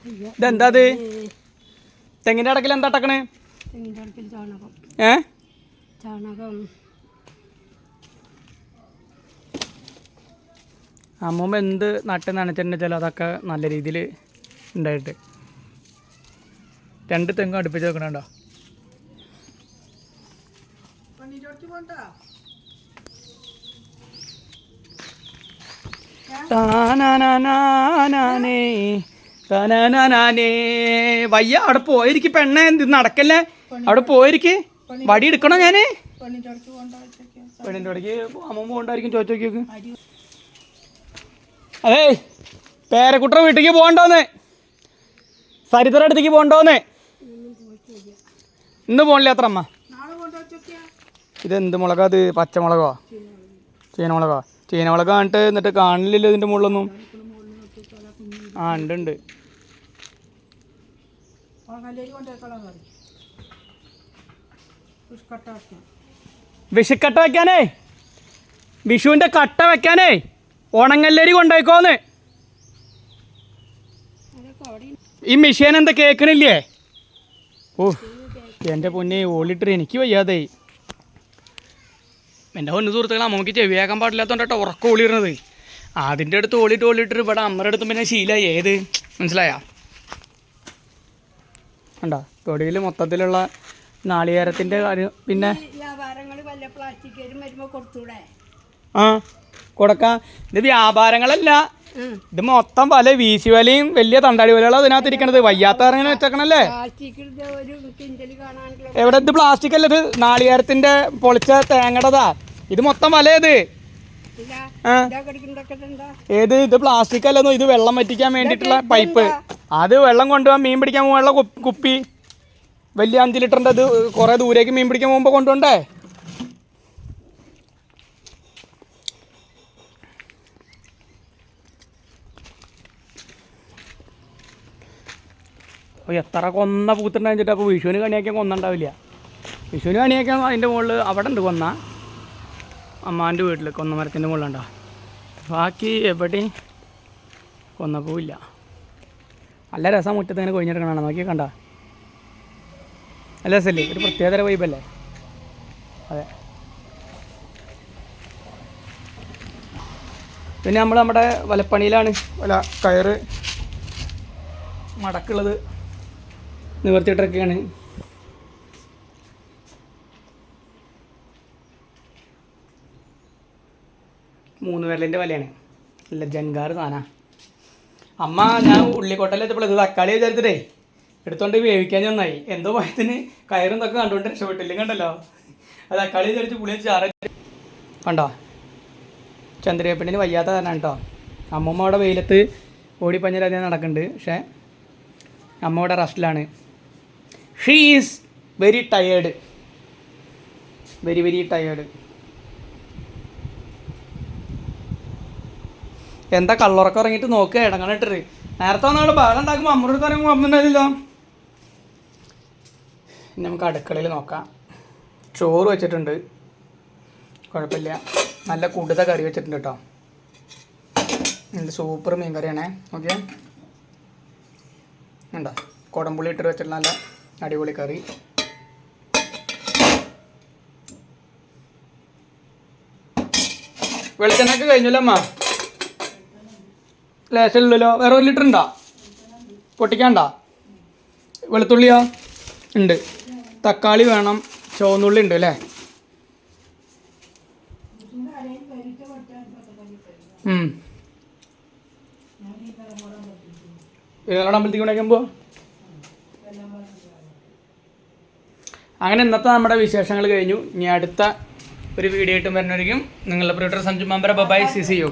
ഇതെന്താ അത്? തെങ്ങിൻ്റെ അടക്കിൽ എന്താ ടക്കണേ? ചാണകം അമ്മൂമ്മ എന്ത് നട്ട് നനച്ചിട്ടുണ്ടെച്ചാലും അതൊക്കെ നല്ല രീതിയിൽ ഉണ്ടായിട്ട് 2 തെങ്ങ് അടുപ്പിച്ച് വെക്കണുണ്ടോ? വയ്യ, അവിടെ പോയിരിക്ക് പെണ്ണെ, നടക്കല്ലേ, അവിടെ പോയിരിക്ക്. വടി എടുക്കണോ ഞാന്? പെണ്ണിൻ്റെ അവിടേക്ക് അമ്മൂമ്മ കൊണ്ടായിരിക്കും, ചോദിച്ചു നോക്കിയോക്ക്. അതേ പേരക്കുട്ടറ വീട്ടിലേക്ക് പോകണ്ടോന്ന്, സരിതയുടെ അടുത്തേക്ക് പോകണ്ടോന്ന്. ഇന്ന് പോകണില്ല അത്ര അമ്മ. ഇതെന്ത് മുളകാ? അത് പച്ചമുളകോ ചീനമുളകോ? ചീനമുളക് കാണിട്ട് എന്നിട്ട് കാണില്ലല്ലോ ഇതിൻ്റെ മുകളിലൊന്നും. ആ ഉണ്ട്. വിഷുക്കട്ട വെക്കാനേ, വിഷുവിൻ്റെ കട്ട വെക്കാനേ ഉണങ്ങല്ലരി കൊണ്ടുപോയിക്കോന്ന്. ഈ മിഷീൻ എന്താ കേൾക്കണില്ലേ? ഓ എൻ്റെ പൊന്നെ, ഓളിട്ട് എനിക്ക് വയ്യാതെ. എൻ്റെ പൊന്നു സുഹൃത്തുക്കൾ, അമ്മക്ക് ചെവിയാക്കാൻ പാടില്ലാത്തതുകൊണ്ടോ ഉറക്കം ഓളിയിടുന്നത്. അതിൻ്റെ അടുത്ത് ഓളിയിട്ട് ഇവിടെ അമ്മയുടെ അടുത്തും പിന്നെ ശീലമായി. ഏത് മനസ്സിലായ? ഉണ്ടോ തൊടിയിൽ മൊത്തത്തിലുള്ള നാളികേരത്തിൻ്റെ കാര്യം. പിന്നെ ആ കൊടുക്കാം. ഇത് വ്യാപാരങ്ങളല്ല, ഇത് മൊത്തം വല, വീശി വലയും വലിയ തണ്ടാടി വലകളും അതിനകത്ത് ഇരിക്കണത്. വയ്യാത്ത ഇറങ്ങനെ വെച്ചേക്കണല്ലേ. എവിടെ? ഇത് പ്ലാസ്റ്റിക് അല്ല, ഇത് നാളികേരത്തിന്റെ പൊളിച്ച തേങ്ങടതാ. ഇത് മൊത്തം വല. ഏത് ഏത്? ഇത് പ്ലാസ്റ്റിക് അല്ലെന്നോ, ഇത് വെള്ളം വറ്റിക്കാൻ വേണ്ടിയിട്ടുള്ള പൈപ്പ്. അത് വെള്ളം കൊണ്ടുപോകാൻ, മീൻ പിടിക്കാൻ പോകുള്ള കുപ്പി, വലിയ 5 ലിറ്ററിൻ്റെ. അത് കുറേ ദൂരേക്ക് മീൻ പിടിക്കാൻ പോകുമ്പോൾ കൊണ്ടുപോണ്ടേ. അപ്പോൾ എത്ര കൊന്ന പൂത്തുണ്ടെന്ന് വെച്ചിട്ട്. അപ്പോൾ വിഷുവിന് കണിയാക്കാൻ കൊന്നുണ്ടാവില്ല. വിഷുവിന് കണിയാക്കാൻ അതിൻ്റെ മുകളിൽ അവിടെ ഉണ്ട് കൊന്ന, അമ്മാൻ്റെ വീട്ടിൽ കൊന്നമരത്തിൻ്റെ മുകളിലുണ്ടോ. ബാക്കി എവിടെയും കൊന്നപ്പോവില്ല. നല്ല രസം മുറ്റത്ത് ഇങ്ങനെ കൊഴിഞ്ഞെടുക്കണതാണ്. നോക്കി കണ്ട, നല്ല രസമല്ലേ? ഒരു പ്രത്യേകതര വൈബല്ലേ? അതെ. പിന്നെ നമ്മുടെ വലപ്പണിയിലാണ്. വല കയറ് മടക്കുള്ളത് നിവർത്തിയിട്ടൊക്കെയാണ്. മൂന്ന് വിരലിൻ്റെ വലയാണ്. നല്ല ജൻകാറ് സാധനമാണ്. അമ്മ ഞാൻ ഉള്ളിക്കോട്ടയിൽ എത്തപ്പോൾ ഇത് തക്കാളി വിചാരിച്ചിട്ടേ എടുത്തോണ്ട് വേവിക്കാൻ നന്നായി. എന്തോ ഭയത്തിന് കയറും ഇതൊക്കെ കണ്ടുകൊണ്ട് രക്ഷപ്പെട്ടില്ല. കണ്ടല്ലോ, അത് തക്കാളി വിചാരിച്ച് പുളി ചാറ കണ്ടോ. ചന്ദ്രയപ്പണ്ണിന് വയ്യാത്ത കാരണമാണ് കേട്ടോ. അമ്മമ്മ അവിടെ വെയിലത്ത് ഓടിപ്പഞ്ഞിലധികം നടക്കുന്നുണ്ട്. പക്ഷേ അമ്മ ഇവിടെ റെസ്റ്റിലാണ്. She is very tired, very tired. എന്താ കള്ളുറക്കം ഇറങ്ങിയിട്ട് നോക്കുക, ഇടങ്ങണിട്ടിട്ട്. നേരത്തെ വന്നവിടെ ബഹളം ഉണ്ടാക്കുമ്പോൾ അമ്മൂടെ ഇറങ്ങുമ്പോൾ അമ്മണ്ടായില്ലോ. ഇനി നമുക്ക് അടുക്കളയിൽ നോക്കാം. ചോറ് വെച്ചിട്ടുണ്ട്, കുഴപ്പമില്ല. നല്ല കൂടുതൽ കറി വെച്ചിട്ടുണ്ട് കേട്ടോ. നല്ല സൂപ്പർ മീൻ കറിയാണേ. ഓക്കെ, ഉണ്ടോ കുടംപുളി ഇട്ടിട്ട് വെച്ചിട്ട് നല്ല അടിപൊളി കറി. വെളിച്ചെണ്ണയൊക്കെ കഴിഞ്ഞല്ലോ അമ്മ? ലേശമില്ലല്ലോ. വേറെ 1 ലിറ്റർ ഉണ്ടോ? പൊട്ടിക്കാണ്ട? വെളുത്തുള്ളിയോ? ഉണ്ട്. തക്കാളി വേണം. ചുവന്നുള്ളി ഉണ്ട് അല്ലേ? അമ്പലത്തേക്ക് കൊണ്ടേക്കുമ്പോൾ അങ്ങനെ ഇന്നത്തെ നമ്മുടെ വിശേഷങ്ങൾ കഴിഞ്ഞു. ഇനി അടുത്ത ഒരു വീഡിയോ ആയിട്ട് വരുന്നവരിക്കും നിങ്ങളുടെ പ്രിയപ്പെട്ട Sanju member bye. See U.